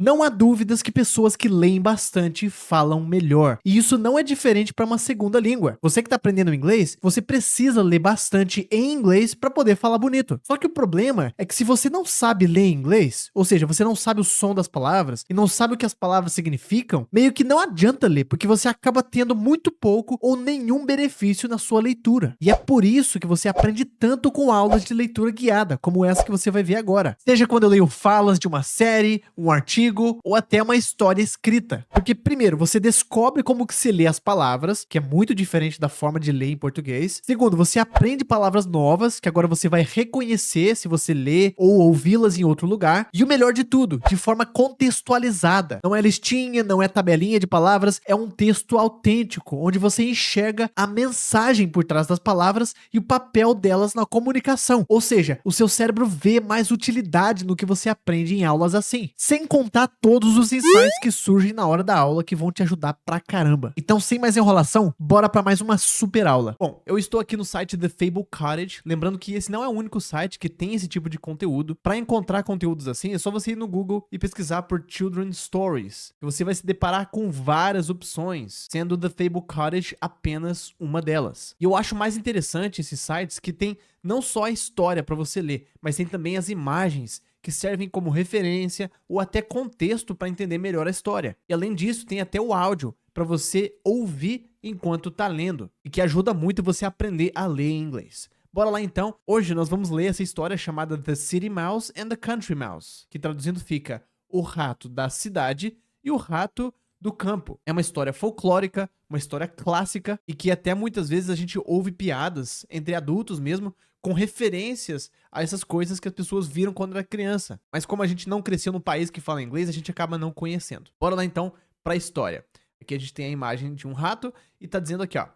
Não há dúvidas que pessoas que leem bastante falam melhor. E isso não é diferente para uma segunda língua. Você que está aprendendo inglês, você precisa ler bastante em inglês para poder falar bonito. Só que o problema é que se você não sabe ler inglês, ou seja, você não sabe o som das palavras e não sabe o que as palavras significam, meio que não adianta ler, porque você acaba tendo muito pouco ou nenhum benefício na sua leitura. E é por isso que você aprende tanto com aulas de leitura guiada, como essa que você vai ver agora. Seja quando eu leio falas de uma série, um artigo, ou até uma história escrita. Porque primeiro, você descobre como que se lê as palavras, que é muito diferente da forma de ler em português. Segundo, você aprende palavras novas, que agora você vai reconhecer se você lê ou ouvi-las em outro lugar. E o melhor de tudo, de forma contextualizada. Não é listinha, não é tabelinha de palavras, é um texto autêntico, onde você enxerga a mensagem por trás das palavras e o papel delas na comunicação. Ou seja, o seu cérebro vê mais utilidade no que você aprende em aulas assim. Sem contar todos os insights que surgem na hora da aula que vão te ajudar pra caramba. Então, sem mais enrolação, bora pra mais uma super aula. Bom, eu estou aqui no site The Fable Cottage, lembrando que esse não é o único site que tem esse tipo de conteúdo. Pra encontrar conteúdos assim, é só você ir no Google e pesquisar por Children's Stories. E você vai se deparar com várias opções, sendo The Fable Cottage apenas uma delas. E eu acho mais interessante esses sites que tem não só a história pra você ler, mas tem também as imagens que servem como referência ou até contexto para entender melhor a história. E além disso, tem até o áudio para você ouvir enquanto tá lendo, e que ajuda muito você a aprender a ler em inglês. Bora lá então. Hoje nós vamos ler essa história chamada The City Mouse and the Country Mouse, que traduzindo fica O Rato da Cidade e o Rato do Campo. É uma história folclórica, uma história clássica e que até muitas vezes a gente ouve piadas entre adultos mesmo, com referências a essas coisas que as pessoas viram quando era criança. Mas como a gente não cresceu num país que fala inglês, a gente acaba não conhecendo. Bora lá então pra história. Aqui a gente tem a imagem de um rato e tá dizendo aqui, ó.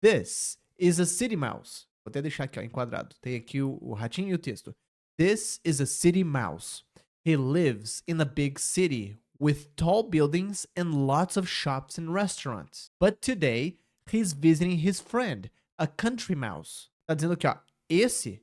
This is a city mouse. Vou até deixar aqui, ó, enquadrado. Tem aqui o ratinho e o texto. This is a city mouse. He lives in a big city with tall buildings and lots of shops and restaurants. But today, he's visiting his friend, a country mouse. Tá dizendo aqui, ó. Esse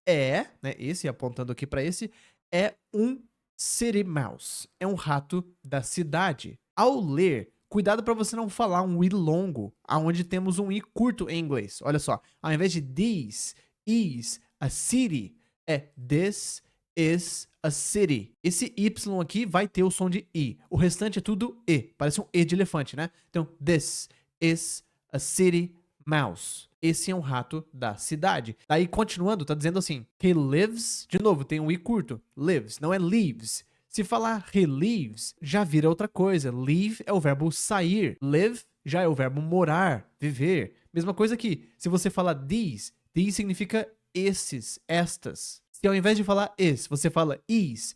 é, né, esse apontando aqui para esse, é um city mouse, é um rato da cidade. Ao ler, cuidado para você não falar um i longo, aonde temos um i curto em inglês. Olha só, ao invés de this is a city, é this is a city. Esse y aqui vai ter o som de i, o restante é tudo e, parece um e de elefante, né? Então, this is a city mouse. Esse é um rato da cidade. Daí, continuando, tá dizendo assim, he lives, de novo, tem um i curto, lives, não é leaves. Se falar he leaves, já vira outra coisa. Leave é o verbo sair. Live já é o verbo morar, viver. Mesma coisa aqui. Se você falar these significa esses, estas. Se ao invés de falar is, você fala is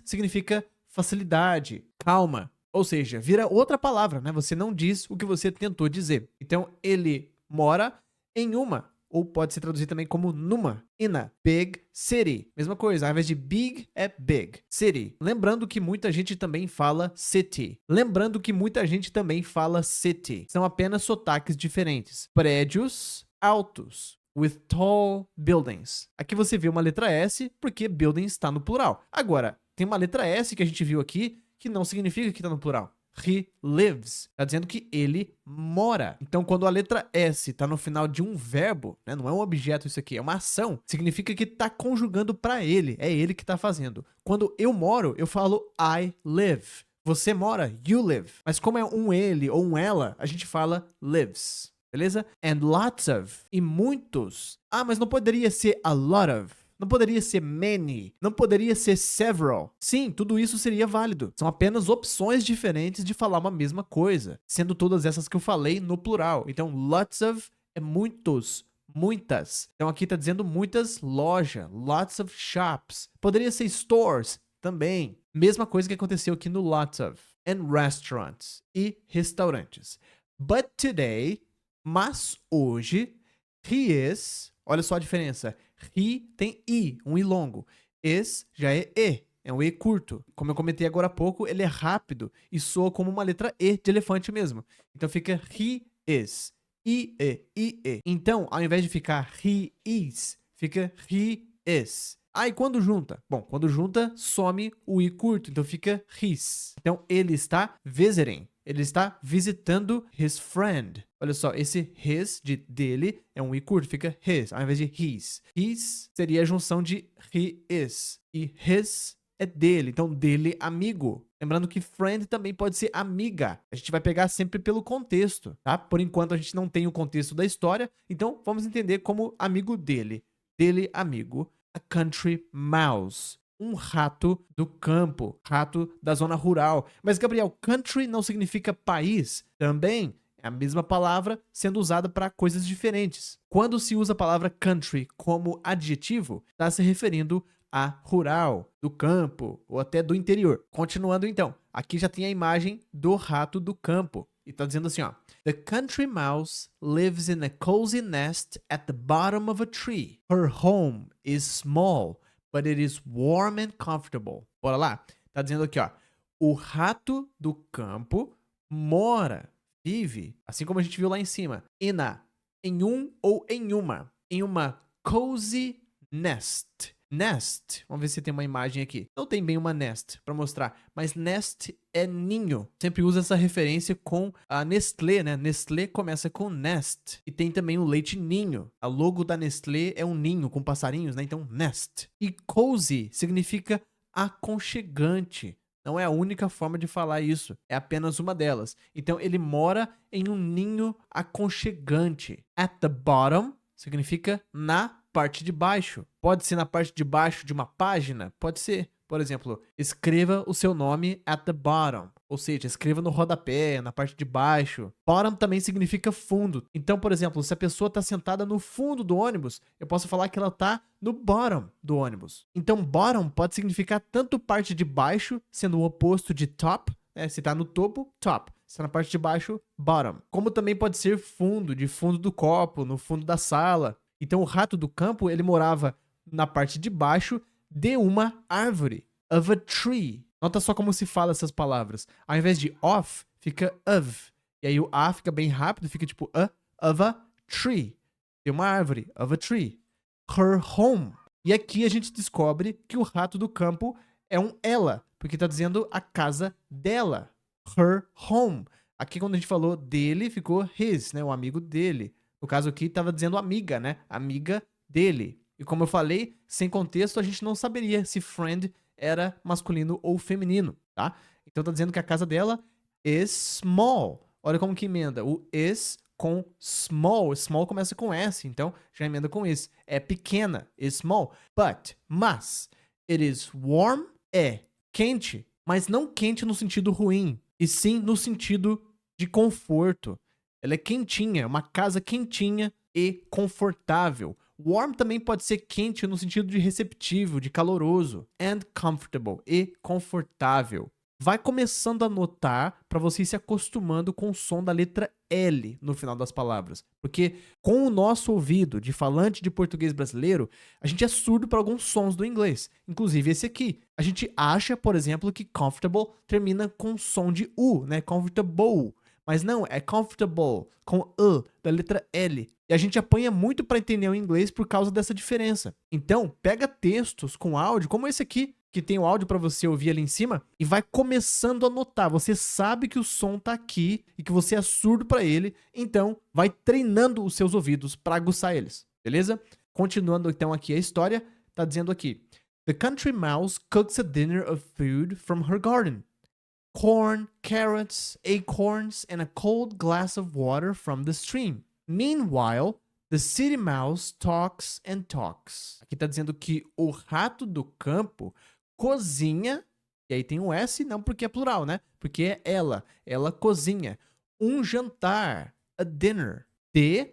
significa facilidade, calma. Ou seja, vira outra palavra, né? Você não diz o que você tentou dizer. Então, ele mora em uma, ou pode ser traduzido também como numa, in a big city. Mesma coisa, ao invés de big, é big. City. Lembrando que muita gente também fala city. São apenas sotaques diferentes. Prédios altos. With tall buildings. Aqui você vê uma letra S, porque building está no plural. Agora, tem uma letra S que a gente viu aqui, que não significa que está no plural. He lives. Está dizendo que ele mora. Então, quando a letra S está no final de um verbo, né, não é um objeto isso aqui, é uma ação, significa que está conjugando para ele. É ele que está fazendo. Quando eu moro, eu falo I live. Você mora, you live. Mas como é um ele ou um ela, a gente fala lives. Beleza? And lots of. E muitos. Ah, mas não poderia ser a lot of. Não poderia ser many, não poderia ser several. Sim, tudo isso seria válido. São apenas opções diferentes de falar uma mesma coisa, sendo todas essas que eu falei no plural. Então, lots of é muitos, muitas. Então aqui tá dizendo muitas lojas, lots of shops. Poderia ser stores também. Mesma coisa que aconteceu aqui no lots of. And restaurants e restaurantes. But today, mas hoje, he is, olha só a diferença. He tem i, um i longo. Is já é e, é um e curto. Como eu comentei agora há pouco, ele é rápido e soa como uma letra e de elefante mesmo. Então fica he is. I-e. Então, ao invés de ficar he is, fica he is. Ah, e quando junta? Bom, quando junta, some o i curto, então fica his. Então, ele está visiting. Ele está visitando his friend. Olha só, esse his de dele é um i curto, fica his, ao invés de his. His seria a junção de he is. E his é dele, então dele amigo. Lembrando que friend também pode ser amiga. A gente vai pegar sempre pelo contexto, tá? Por enquanto a gente não tem o contexto da história, então vamos entender como amigo dele. Dele amigo. A country mouse. Um rato do campo, rato da zona rural. Mas, Gabriel, country não significa país? Também é a mesma palavra sendo usada para coisas diferentes. Quando se usa a palavra country como adjetivo, está se referindo a rural, do campo ou até do interior. Continuando então, aqui já tem a imagem do rato do campo. E tá dizendo assim, ó. The country mouse lives in a cozy nest at the bottom of a tree. Her home is small, but it is warm and comfortable. Bora lá. Tá dizendo aqui, ó. O rato do campo mora, vive, assim como a gente viu lá em cima, em um ou em uma cozy nest. Nest, vamos ver se tem uma imagem aqui. Não tem bem uma nest para mostrar, mas nest é ninho. Sempre usa essa referência com a Nestlé, né? Nestlé começa com nest. E tem também o leite ninho. A logo da Nestlé é um ninho com passarinhos, né? Então, nest. E cozy significa aconchegante. Não é a única forma de falar isso, é apenas uma delas. Então, ele mora em um ninho aconchegante. At the bottom significa na parte de baixo. Pode ser na parte de baixo de uma página? Pode ser. Por exemplo, escreva o seu nome at the bottom. Ou seja, escreva no rodapé, na parte de baixo. Bottom também significa fundo. Então, por exemplo, se a pessoa está sentada no fundo do ônibus, eu posso falar que ela está no bottom do ônibus. Então, bottom pode significar tanto parte de baixo, sendo o oposto de top, né? Se está no topo, top. Se está na parte de baixo, bottom. Como também pode ser fundo, de fundo do copo, no fundo da sala. Então, o rato do campo, ele morava na parte de baixo de uma árvore. Of a tree. Nota só como se fala essas palavras. Ao invés de of, fica of. E aí o a fica bem rápido, fica tipo of a tree. De uma árvore. Of a tree. Her home. E aqui a gente descobre que o rato do campo é um ela, porque tá dizendo a casa dela. Her home. Aqui quando a gente falou dele, ficou his, né? O amigo dele. No caso aqui, estava dizendo amiga, né? Amiga dele. E como eu falei, sem contexto, a gente não saberia se friend era masculino ou feminino, tá? Então tá dizendo que a casa dela is small. Olha como que emenda. O is com small. Small começa com S, então já emenda com is. É pequena, is small. But, mas, it is warm, é quente, mas não quente no sentido ruim, e sim no sentido de conforto. Ela é quentinha, uma casa quentinha e confortável. Warm também pode ser quente no sentido de receptivo, de caloroso. And comfortable, e confortável. Vai começando a notar para você ir se acostumando com o som da letra L no final das palavras. Porque com o nosso ouvido de falante de português brasileiro, a gente é surdo para alguns sons do inglês. Inclusive esse aqui. A gente acha, por exemplo, que comfortable termina com som de U, né? Comfortable. Mas não, é comfortable, com da letra L. E a gente apanha muito para entender o inglês por causa dessa diferença. Então, pega textos com áudio, como esse aqui, que tem o áudio para você ouvir ali em cima, e vai começando a notar. Você sabe que o som tá aqui e que você é surdo para ele, então vai treinando os seus ouvidos para aguçar eles, beleza? Continuando então aqui a história, tá dizendo aqui: The country mouse cooks a dinner of food from her garden. Corn, carrots, acorns, and a cold glass of water from the stream. Meanwhile, the city mouse talks and talks. Aqui tá dizendo que o rato do campo cozinha, e aí tem um S, não porque é plural, né? Porque é ela. Ela cozinha um jantar, a dinner, de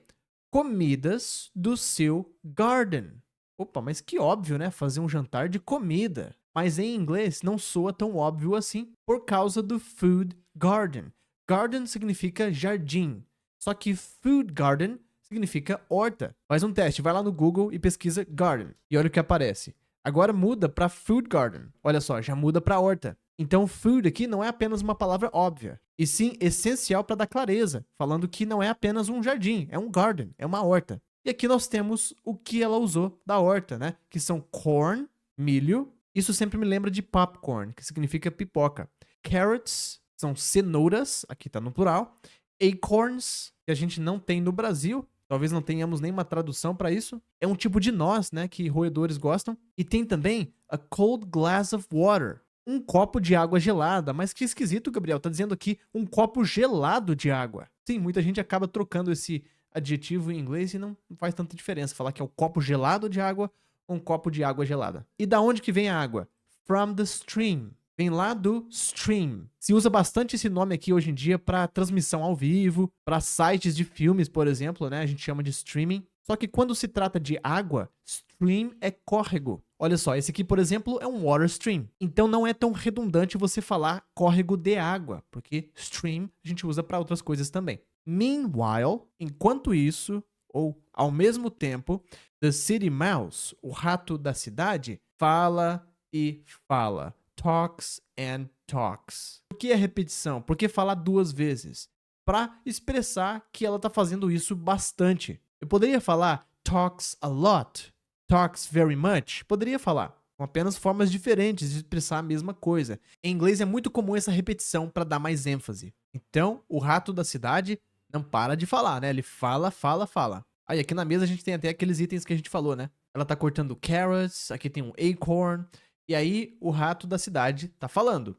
comidas do seu garden. Opa, mas que óbvio, né? Fazer um jantar de comida. Mas em inglês não soa tão óbvio assim por causa do food garden. Garden significa jardim, só que food garden significa horta. Faz um teste, vai lá no Google e pesquisa garden e olha o que aparece. Agora muda para food garden. Olha só, já muda para horta. Então food aqui não é apenas uma palavra óbvia, e sim essencial para dar clareza, falando que não é apenas um jardim, é um garden, é uma horta. E E aqui nós temos o que ela usou da horta, né? Que são corn, milho. Isso sempre me lembra de popcorn, que significa pipoca. Carrots são cenouras, aqui tá no plural. Acorns, que a gente não tem no Brasil. Talvez não tenhamos nenhuma tradução para isso. É um tipo de noz, né, que roedores gostam. E tem também a cold glass of water, um copo de água gelada. Mas que esquisito, Gabriel, tá dizendo aqui um copo gelado de água. Sim, muita gente acaba trocando esse adjetivo em inglês e não faz tanta diferença falar que é o copo gelado de água ou um copo de água gelada. E da onde que vem a água? From the stream. Vem lá do stream. Se usa bastante esse nome aqui hoje em dia para transmissão ao vivo, para sites de filmes, por exemplo, né? A gente chama de streaming. Só que quando se trata de água, stream é córrego. Olha só, esse aqui, por exemplo, é um water stream. Então não é tão redundante você falar córrego de água, porque stream a gente usa para outras coisas também. Meanwhile, enquanto isso, ou ao mesmo tempo, the city mouse, o rato da cidade, fala e fala. Talks and talks. Por que a repetição? Por que falar duas vezes? Para expressar que ela está fazendo isso bastante. Eu poderia falar talks a lot, talks very much. Poderia falar, com apenas formas diferentes de expressar a mesma coisa. Em inglês é muito comum essa repetição para dar mais ênfase. Então, o rato da cidade não para de falar, né? Ele fala, fala, fala. Aí aqui na mesa a gente tem até aqueles itens que a gente falou, né? Ela tá cortando carrots, aqui tem um acorn. E aí, o rato da cidade tá falando.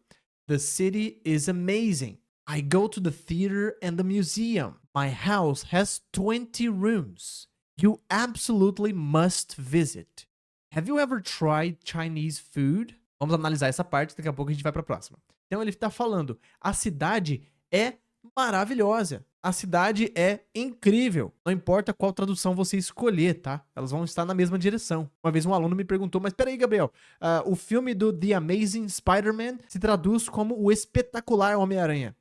The city is amazing. I go to the theater and the museum. My house has 20 rooms. You absolutely must visit. Have you ever tried Chinese food? Vamos analisar essa parte, daqui a pouco a gente vai pra próxima. Então ele tá falando, a cidade é maravilhosa. A cidade é incrível. Não importa qual tradução você escolher, tá? Elas vão estar na mesma direção. Uma vez um aluno me perguntou, mas peraí, Gabriel, o filme do The Amazing Spider-Man se traduz como o espetacular Homem-Aranha.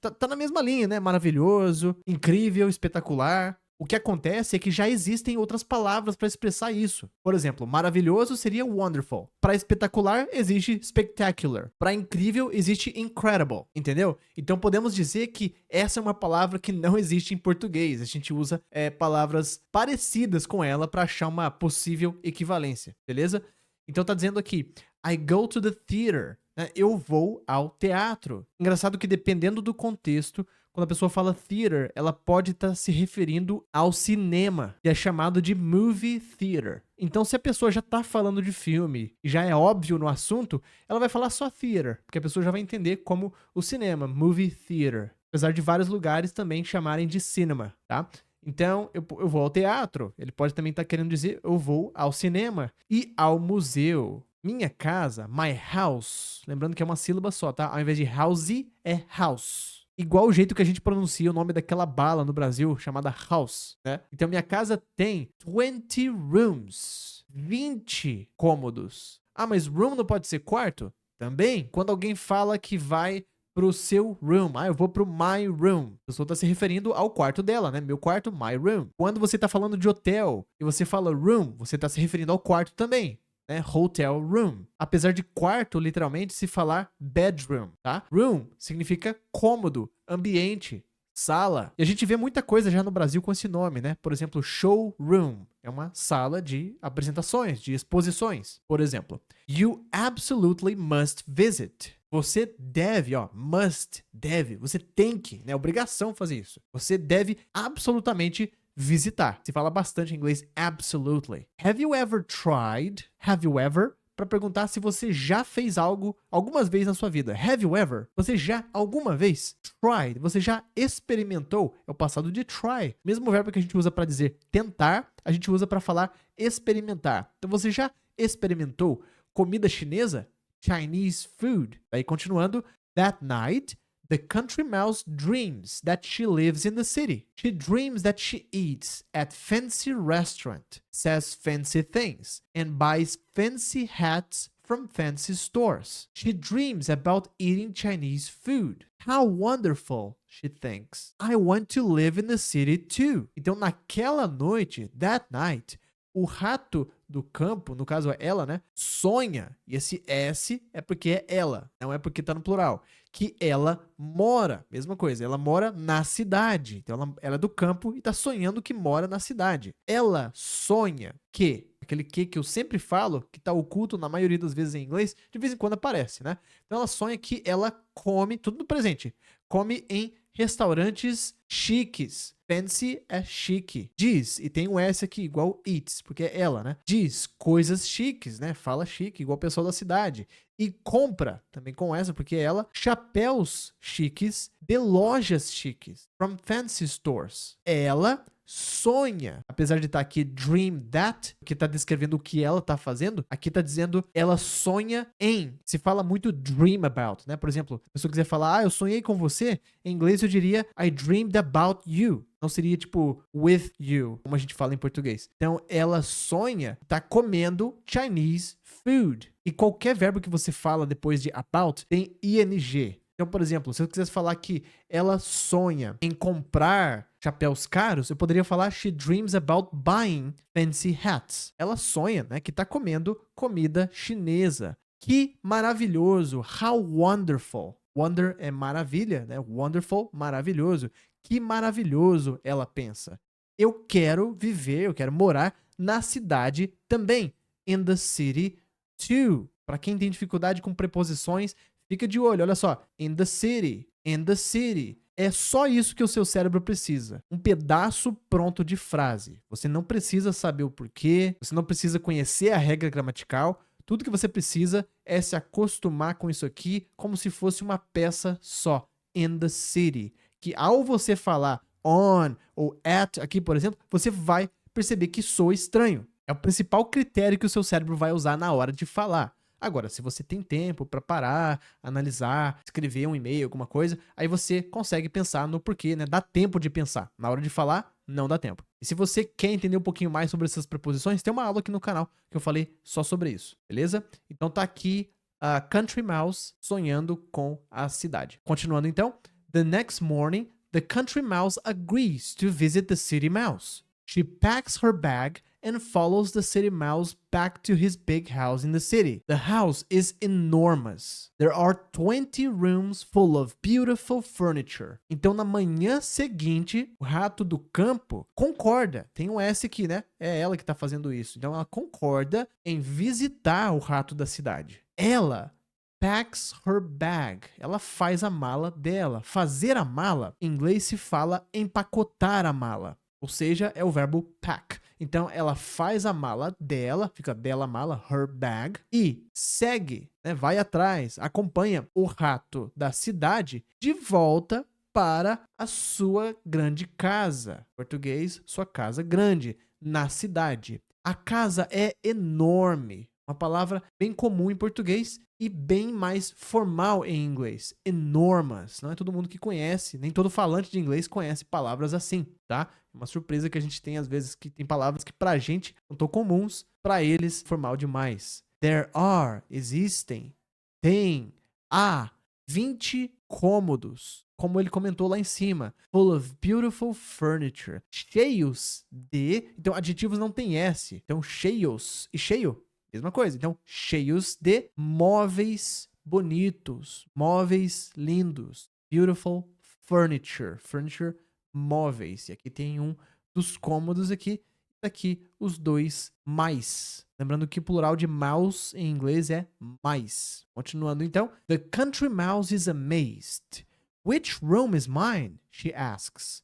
Tá na mesma linha, né? Maravilhoso, incrível, espetacular. O que acontece é que já existem outras palavras para expressar isso. Por exemplo, maravilhoso seria wonderful. Para espetacular existe spectacular. Para incrível existe incredible, entendeu? Então podemos dizer que essa é uma palavra que não existe em português. A gente usa palavras parecidas com ela para achar uma possível equivalência, beleza? Então tá dizendo aqui, I go to the theater. Eu vou ao teatro. Engraçado que dependendo do contexto, quando a pessoa fala theater, ela pode estar se referindo ao cinema, que é chamado de movie theater. Então, se a pessoa já está falando de filme e já é óbvio no assunto, ela vai falar só theater, porque a pessoa já vai entender como o cinema, movie theater. Apesar de vários lugares também chamarem de cinema, tá? Então, eu vou ao teatro. Ele pode também estar querendo dizer eu vou ao cinema e ao museu. Minha casa, my house. Lembrando que é uma sílaba só, tá? Ao invés de house, é house. Igual o jeito que a gente pronuncia o nome daquela bala no Brasil, chamada house, né? Então, minha casa tem 20 rooms. 20 cômodos. Ah, mas room não pode ser quarto? Também. Quando alguém fala que vai pro seu room. Eu vou pro my room. A pessoa tá se referindo ao quarto dela, né? Meu quarto, my room. Quando você tá falando de hotel e você fala room, você tá se referindo ao quarto também. Né? Hotel room. Apesar de quarto, literalmente, se falar bedroom, tá? Room significa cômodo, ambiente, sala. E a gente vê muita coisa já no Brasil com esse nome, né? Por exemplo, showroom. É uma sala de apresentações, de exposições. Por exemplo, you absolutely must visit. Você deve, must, deve. Você tem que, né? Obrigação fazer isso. Você deve absolutamente visitar. Se fala bastante em inglês, absolutely. Have you ever tried? Have you ever? Para perguntar se você já fez algo algumas vezes na sua vida. Have you ever? Você já alguma vez tried? Você já experimentou? É o passado de try. Mesmo verbo que a gente usa para dizer tentar, a gente usa para falar experimentar. Então você já experimentou comida chinesa? Chinese food. Daí continuando, that night the country mouse dreams that she lives in the city. She dreams that she eats at fancy restaurant, says fancy things, and buys fancy hats from fancy stores. She dreams about eating Chinese food. How wonderful, she thinks. I want to live in the city too. Então naquela noite, that night, o rato do campo, no caso é ela, né? Sonha. E esse S é porque é ela, não é porque tá no plural. Que ela mora, mesma coisa, ela mora na cidade. Então ela é do campo e tá sonhando que mora na cidade. Ela sonha que, aquele que eu sempre falo, que tá oculto na maioria das vezes em inglês, de vez em quando aparece, né? Então ela sonha que ela come, tudo no presente, come em restaurantes chiques. Fancy é chique. Diz, e tem um S aqui, igual eats, porque é ela, né? Diz coisas chiques, né? Fala chique, igual o pessoal da cidade. E compra, também com essa, porque é ela, chapéus chiques de lojas chiques. From fancy stores. Ela sonha, apesar de estar aqui dream that, que está descrevendo o que ela está fazendo, aqui está dizendo ela sonha em. Se fala muito dream about, né? Por exemplo, se a pessoa quiser falar, eu sonhei com você, em inglês eu diria I dreamed about you. Não seria tipo with you, como a gente fala em português. Então, ela sonha tá comendo Chinese food. E qualquer verbo que você fala depois de about tem ing. Então, por exemplo, se eu quisesse falar que ela sonha em comprar chapéus caros, eu poderia falar she dreams about buying fancy hats. Ela sonha, né, que tá comendo comida chinesa. Que maravilhoso! How wonderful! Wonder é maravilha, né? Wonderful, maravilhoso. Que maravilhoso, ela pensa. Eu quero viver, eu quero morar na cidade também. In the city too. Para quem tem dificuldade com preposições, fica de olho, olha só. In the city, in the city. É só isso que o seu cérebro precisa. Um pedaço pronto de frase. Você não precisa saber o porquê, você não precisa conhecer a regra gramatical. Tudo que você precisa é se acostumar com isso aqui como se fosse uma peça só. In the city. Que ao você falar on ou at aqui, por exemplo, você vai perceber que soa estranho. É o principal critério que o seu cérebro vai usar na hora de falar. Agora, se você tem tempo para parar, analisar, escrever um e-mail, alguma coisa, aí você consegue pensar no porquê, né? Dá tempo de pensar. Na hora de falar, não dá tempo. E se você quer entender um pouquinho mais sobre essas preposições, tem uma aula aqui no canal que eu falei só sobre isso, beleza? Então tá aqui a Country Mouse sonhando com a cidade. Continuando então, the next morning, the Country Mouse agrees to visit the City Mouse. She packs her bag and follows the City Mouse back to his big house in the city. The house is enormous. There are 20 rooms full of beautiful furniture. Então, na manhã seguinte, o rato do campo concorda. Tem um S aqui, né? É ela que tá fazendo isso. Então, ela concorda em visitar o rato da cidade. Ela packs her bag. Ela faz a mala dela. Fazer a mala, em inglês se fala empacotar a mala. Ou seja, é o verbo pack. Então, ela faz a mala dela, fica dela mala, her bag, e segue, né, vai atrás, acompanha o rato da cidade de volta para a sua grande casa. Em português, sua casa grande, na cidade. A casa é enorme. Uma palavra bem comum em português e bem mais formal em inglês. Enormous. Não é todo mundo que conhece, nem todo falante de inglês conhece palavras assim, tá? É uma surpresa que a gente tem às vezes que tem palavras que pra gente não tão comuns, pra eles formal demais. There are, existem, tem, há 20 cômodos, como ele comentou lá em cima. Full of beautiful furniture. Cheios de... Então, adjetivos não tem S. Então, cheios. E cheio? Mesma coisa. Então, cheios de móveis bonitos, móveis lindos. Beautiful furniture. Furniture, móveis. E aqui tem um dos cômodos aqui. Aqui, os dois mais. Lembrando que o plural de mouse em inglês é mais. Continuando então. The country mouse is amazed. Which room is mine? She asks.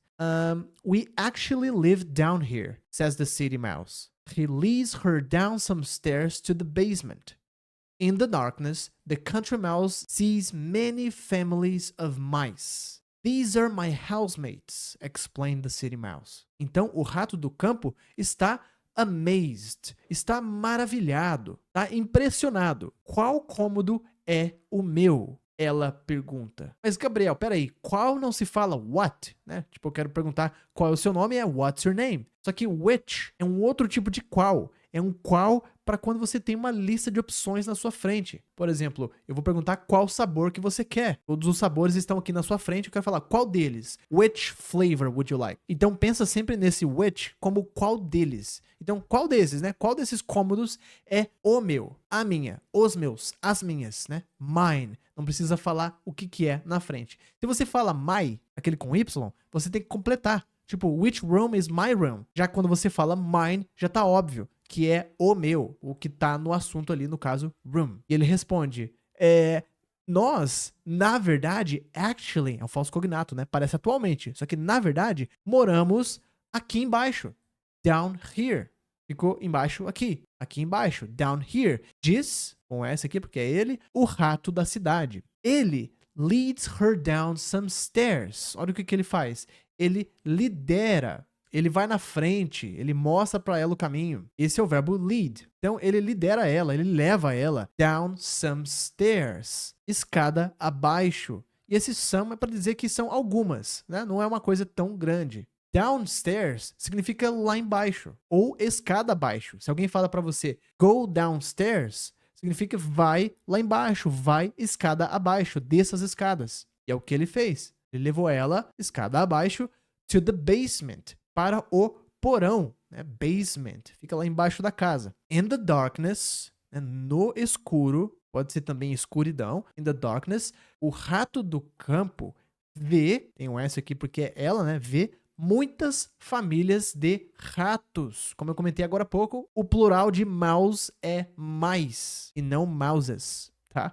We actually live down here, says the city mouse. He leads her down some stairs to the basement. In the darkness, the country mouse sees many families of mice. These are my housemates, explained the city mouse. Então, o rato do campo está amazed, está maravilhado, está impressionado. Qual cômodo é o meu? Ela pergunta. Mas, Gabriel, peraí, qual não se fala what, né? Tipo, eu quero perguntar qual é o seu nome, é what's your name? Só que which é um outro tipo de qual. é um qual para quando você tem uma lista de opções na sua frente. Por exemplo, eu vou perguntar qual sabor que você quer. Todos os sabores estão aqui na sua frente, eu quero falar qual deles. Which flavor would you like? Então pensa sempre nesse which como qual deles. Então qual desses, né? Qual desses cômodos é o meu, a minha, os meus, as minhas, né? Mine. Não precisa falar o que é na frente. Se você fala my, aquele com Y, você tem que completar. Tipo, which room is my room? Já quando você fala mine, já tá óbvio que é o meu, o que tá no assunto ali, no caso, room. E ele responde, nós, na verdade, actually, é um falso cognato, né? Parece atualmente. Só que, na verdade, moramos aqui embaixo. Down here. Ficou embaixo aqui. Aqui embaixo. Down here. Diz, com essa aqui, porque é ele, o rato da cidade. Ele leads her down some stairs. Olha o que ele faz. Ele lidera. Ele vai na frente, ele mostra para ela o caminho. Esse é o verbo lead. Então, ele lidera ela, ele leva ela down some stairs. Escada abaixo. E esse some é para dizer que são algumas, né? Não é uma coisa tão grande. Downstairs significa lá embaixo, ou escada abaixo. Se alguém fala para você, go downstairs, significa vai lá embaixo, vai escada abaixo, desça as escadas. E é o que ele fez. Ele levou ela, escada abaixo, to the basement, para o porão, né? Basement, fica lá embaixo da casa. In the darkness, né? No escuro, pode ser também escuridão. In the darkness, o rato do campo vê, tem um S aqui porque é ela, né? Vê muitas famílias de ratos. Como eu comentei agora há pouco, o plural de mouse é mais e não mouses, tá?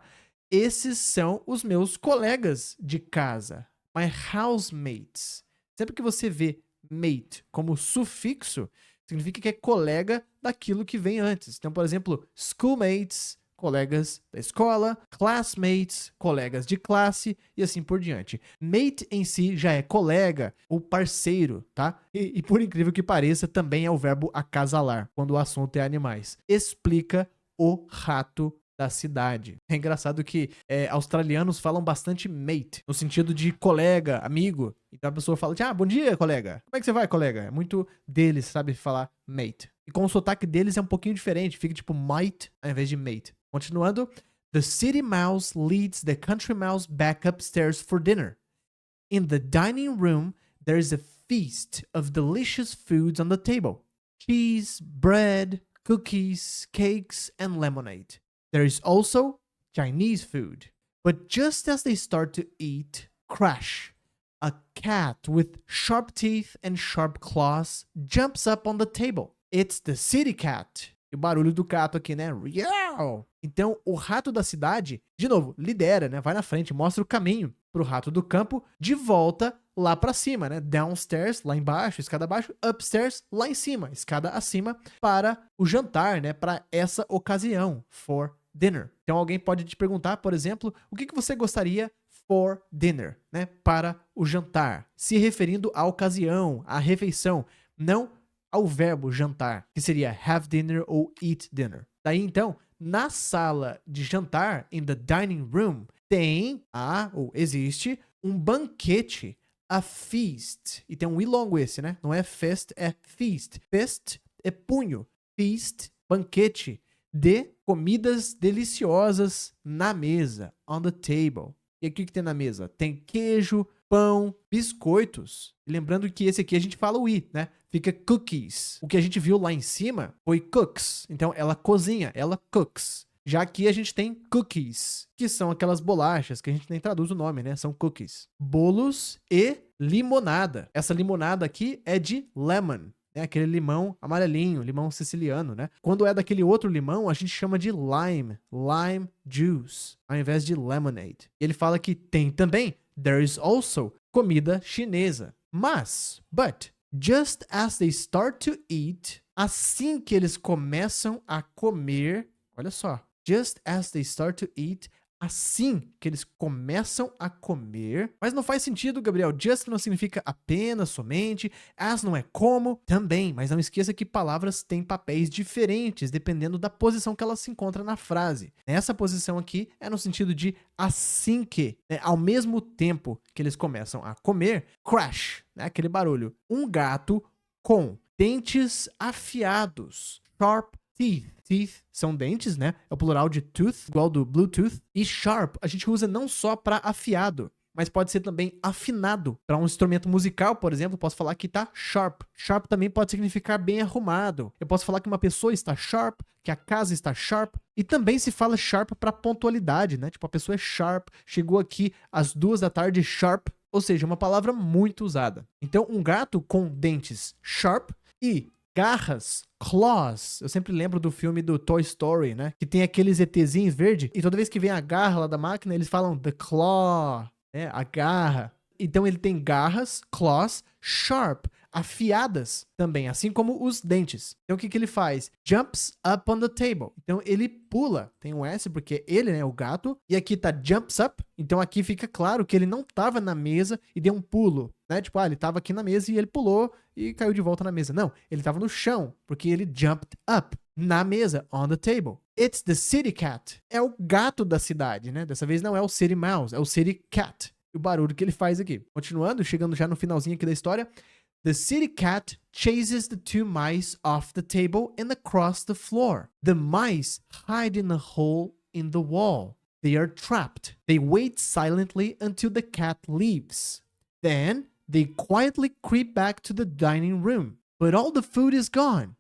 Esses são os meus colegas de casa. My housemates. Sempre que você vê mate como sufixo, significa que é colega daquilo que vem antes. Então, por exemplo, schoolmates, colegas da escola, classmates, colegas de classe e assim por diante. Mate em si já é colega ou parceiro, tá? E por incrível que pareça, também é o verbo acasalar, quando o assunto é animais. Explica o rato da cidade. É engraçado que australianos falam bastante mate, no sentido de colega, amigo. Então a pessoa fala, bom dia, colega. Como é que você vai, colega? É muito deles, sabe, falar mate. E com o sotaque deles é um pouquinho diferente, fica tipo might ao invés de mate. Continuando, the city mouse leads the country mouse back upstairs for dinner. In the dining room, there is a feast of delicious foods on the table. Cheese, bread, cookies, cakes, and lemonade. There is also Chinese food. But just as they start to eat, crash, a cat with sharp teeth and sharp claws jumps up on the table. It's the city cat. E o barulho do gato aqui, né? Meow! Então, o rato da cidade, de novo, lidera, né? Vai na frente, mostra o caminho pro rato do campo, de volta lá pra cima, né? Downstairs, lá embaixo, escada abaixo, upstairs, lá em cima, escada acima, para o jantar, né? Para essa ocasião, for dinner. Então, alguém pode te perguntar, por exemplo, o que você gostaria for dinner, né? Para o jantar, se referindo à ocasião, à refeição, não ao verbo jantar, que seria have dinner ou eat dinner. Daí, então, na sala de jantar, in the dining room, tem ou existe um banquete, a feast. E tem um i longo esse, né? Não é fest, é feast. Fest é punho. Feast, banquete de comidas deliciosas na mesa, on the table. E aqui o que tem na mesa? Tem queijo, pão, biscoitos. E lembrando que esse aqui a gente fala o i, né? Fica cookies. O que a gente viu lá em cima foi cooks. Então, ela cozinha, ela cooks. Já aqui a gente tem cookies, que são aquelas bolachas que a gente nem traduz o nome, né? São cookies. Bolos e limonada. Essa limonada aqui é de lemon. É aquele limão amarelinho, limão siciliano, né? Quando é daquele outro limão, a gente chama de lime juice, ao invés de lemonade. E ele fala que tem também, there is also, comida chinesa. Mas, but, just as they start to eat, assim que eles começam a comer, olha só, just as they start to eat, assim que eles começam a comer. Mas não faz sentido, Gabriel. Just não significa apenas, somente. As não é como, também. Mas não esqueça que palavras têm papéis diferentes, dependendo da posição que ela se encontra na frase. Essa posição aqui é no sentido de assim que, né, ao mesmo tempo que eles começam a comer, crash, né, aquele barulho. Um gato com dentes afiados, sharp Teeth. Teeth são dentes, né? É o plural de tooth, igual do Bluetooth. E sharp a gente usa não só para afiado, mas pode ser também afinado. Para um instrumento musical, por exemplo, eu posso falar que tá sharp. Sharp também pode significar bem arrumado. Eu posso falar que uma pessoa está sharp, que a casa está sharp. E também se fala sharp para pontualidade, né? Tipo, a pessoa é sharp, chegou aqui às 2 da tarde sharp. Ou seja, uma palavra muito usada. Então, um gato com dentes sharp e garras, claws. Eu sempre lembro do filme do Toy Story, né? Que tem aqueles ETzinhos verde e toda vez que vem a garra lá da máquina, eles falam the claw, né? A garra. Então ele tem garras, claws, sharp, afiadas também, assim como os dentes. Então o que ele faz? Jumps up on the table. Então ele pula, tem um S porque ele, né, o gato, e aqui tá jumps up, então aqui fica claro que ele não tava na mesa e deu um pulo, né? Tipo, ele tava aqui na mesa e ele pulou e caiu de volta na mesa. Não, ele tava no chão, porque ele jumped up na mesa, on the table. It's the city cat. É o gato da cidade, né? Dessa vez não é o city mouse, é o city cat. O barulho que ele faz aqui. Continuando, chegando já no finalzinho aqui da história. The city cat chases the 2 mice off the table and across the floor. The mice hide in a hole in the wall. They are trapped. They wait silently until the cat leaves. Then they quietly creep back to the dining room. But all the food is gone.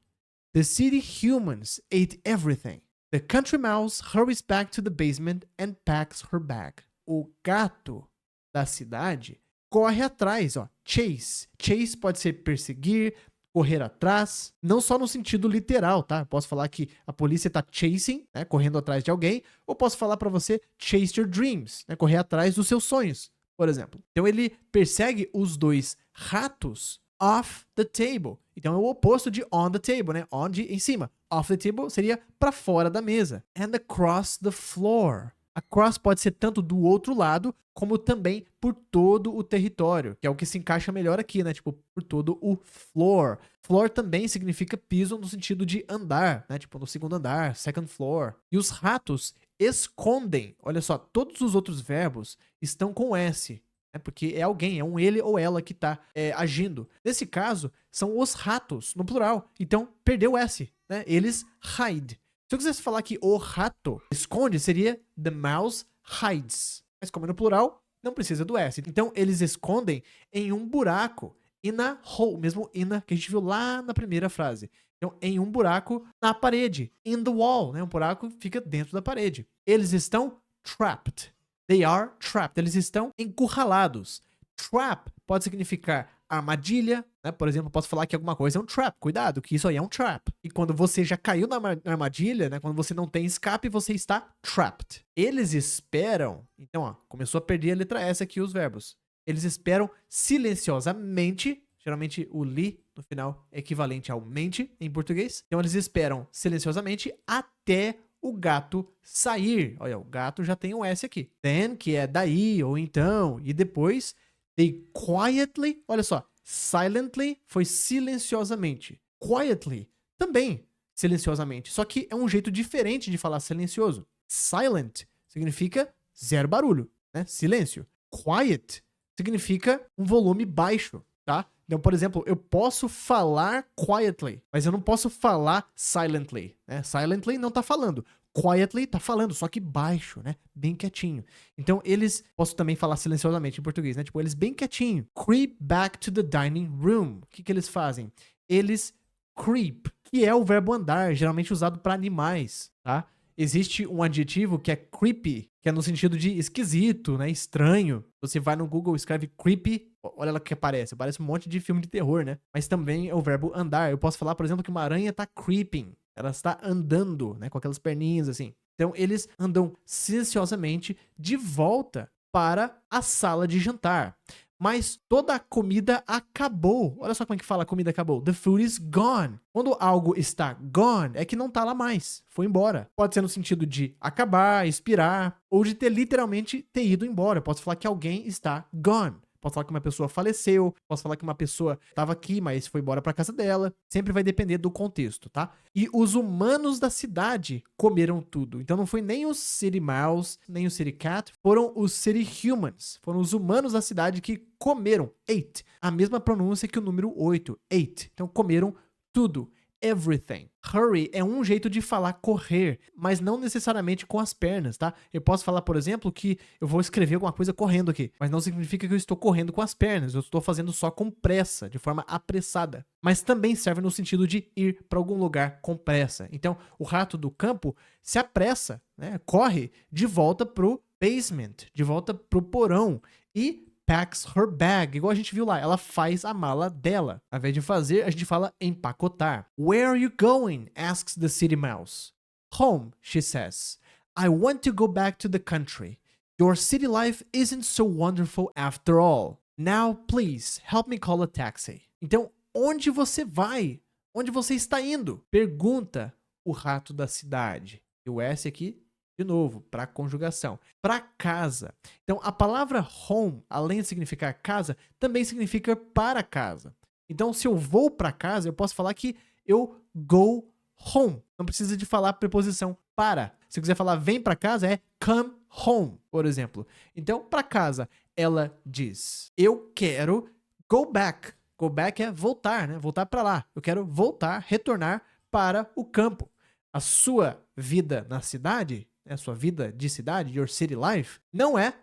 The city humans ate everything. The country mouse hurries back to the basement and packs her bag. O gato da cidade corre atrás, ó. Chase. Chase pode ser perseguir, correr atrás, não só no sentido literal, tá? Eu posso falar que a polícia tá chasing, né, correndo atrás de alguém, ou posso falar para você chase your dreams, né, correr atrás dos seus sonhos, por exemplo. Então ele persegue os 2 ratos off the table. Então é o oposto de on the table, né? On de em cima. Off the table seria para fora da mesa. And across the floor. Across pode ser tanto do outro lado, como também por todo o território, que é o que se encaixa melhor aqui, né? Tipo, por todo o floor. Floor também significa piso no sentido de andar, né? Tipo, no segundo andar, second floor. E os ratos escondem. Olha só, todos os outros verbos estão com S, né? Porque é alguém, é um ele ou ela que tá agindo. Nesse caso, são os ratos, no plural. Então, perdeu o S, né? Eles hide. Se eu quisesse falar que o rato esconde, seria the mouse hides. Mas como é no plural, não precisa do S. Então, eles escondem em um buraco. In a hole, mesmo in a, que a gente viu lá na primeira frase. Então, em um buraco na parede. In the wall, né? Um buraco fica dentro da parede. Eles estão trapped. They are trapped. Eles estão encurralados. Trap pode significar armadilha, né? Por exemplo, eu posso falar que alguma coisa é um trap. Cuidado, que isso aí é um trap. E quando você já caiu na armadilha, né? Quando você não tem escape, você está trapped. Eles esperam. Então, ó, começou a perder a letra S aqui, os verbos. Eles esperam silenciosamente. Geralmente o li no final é equivalente ao mente em português. Então eles esperam silenciosamente até o gato sair. Olha, o gato já tem um S aqui. Then, que é daí ou então. E depois, they quietly, olha só, silently foi silenciosamente. Quietly, também silenciosamente. Só que é um jeito diferente de falar silencioso. Silent significa zero barulho, né? Silêncio. Quiet significa um volume baixo, tá? Então, por exemplo, eu posso falar quietly, mas eu não posso falar silently, né? Silently não tá falando. Quietly tá falando, só que baixo, né? Bem quietinho. Então, eles... Posso também falar silenciosamente em português, né? Tipo, eles bem quietinho. Creep back to the dining room. O que eles fazem? Eles creep, que é o verbo andar, geralmente usado para animais, tá? Existe um adjetivo que é creepy, que é no sentido de esquisito, né? Estranho. Você vai no Google, escreve creepy, olha lá o que aparece. Parece um monte de filme de terror, né? Mas também é o verbo andar. Eu posso falar, por exemplo, que uma aranha tá creeping. Ela está andando, né? Com aquelas perninhas assim. Então, eles andam silenciosamente de volta para a sala de jantar. Mas toda a comida acabou. Olha só como é que fala a comida acabou. The food is gone. Quando algo está gone, é que não tá lá mais. Foi embora. Pode ser no sentido de acabar, expirar, ou de ter literalmente ter ido embora. Eu posso falar que alguém está gone. Posso falar que uma pessoa faleceu, posso falar que uma pessoa estava aqui, mas foi embora para casa dela. Sempre vai depender do contexto, tá? E os humanos da cidade comeram tudo. Então não foi nem os City Mouse, nem o City Cat, foram os City Humans. Foram os humanos da cidade que comeram. Ate. A mesma pronúncia que o número 8. Ate. Então comeram tudo. everything. Hurry é um jeito de falar correr, mas não necessariamente com as pernas, tá? Eu posso falar, por exemplo, que eu vou escrever alguma coisa correndo aqui, mas não significa que eu estou correndo com as pernas, eu estou fazendo só com pressa, de forma apressada. Mas também serve no sentido de ir para algum lugar com pressa. Então, o rato do campo se apressa, né? Corre de volta pro basement, de volta pro porão e packs her bag, igual a gente viu lá, ela faz a mala dela. Ao invés de fazer, a gente fala empacotar. Where are you going? Asks the city mouse. Home, she says. I want to go back to the country. Your city life isn't so wonderful after all. Now, please, help me call a taxi. Então, onde você vai? Onde você está indo? Pergunta o rato da cidade. E o S aqui, de novo, para conjugação. Para casa. Então, a palavra home, além de significar casa, também significa para casa. Então, se eu vou para casa, eu posso falar que eu go home. Não precisa de falar a preposição para. Se eu quiser falar vem para casa, é come home, por exemplo. Então, para casa, ela diz: eu quero go back. Go back é voltar, né? Voltar para lá. Eu quero voltar, retornar para o campo. A sua vida na cidade, a sua vida de cidade, your city life, não é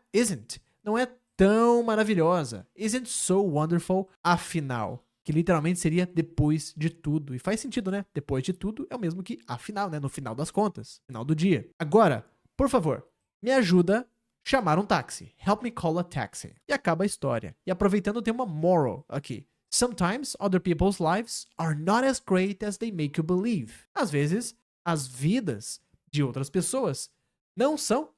tão maravilhosa. Isn't so wonderful, afinal. Que literalmente seria depois de tudo. E faz sentido, né? Depois de tudo é o mesmo que afinal, né? No final das contas, final do dia. Agora, por favor, me ajuda a chamar um táxi. Help me call a taxi. E acaba a história. E aproveitando, tem uma moral aqui. Sometimes other people's lives are not as great as they make you believe. Às vezes, as vidas de outras pessoas não são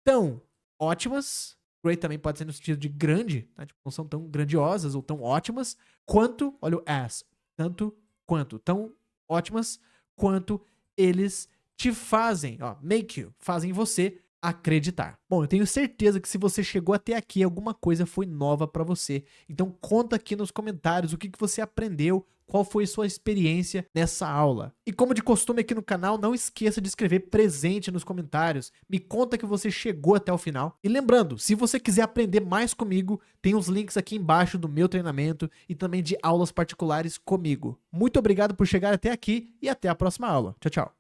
tão ótimas. Great também pode ser no sentido de grande, né? Tipo, não são tão grandiosas ou tão ótimas quanto, olha o as, tanto quanto, tão ótimas quanto eles te fazem, ó, make you, fazem você acreditar. Bom, eu tenho certeza que se você chegou até aqui, alguma coisa foi nova pra você. Então conta aqui nos comentários o que você aprendeu, qual foi sua experiência nessa aula. E como de costume aqui no canal, não esqueça de escrever presente nos comentários. Me conta que você chegou até o final. E lembrando, se você quiser aprender mais comigo, tem os links aqui embaixo do meu treinamento e também de aulas particulares comigo. Muito obrigado por chegar até aqui e até a próxima aula. Tchau, tchau.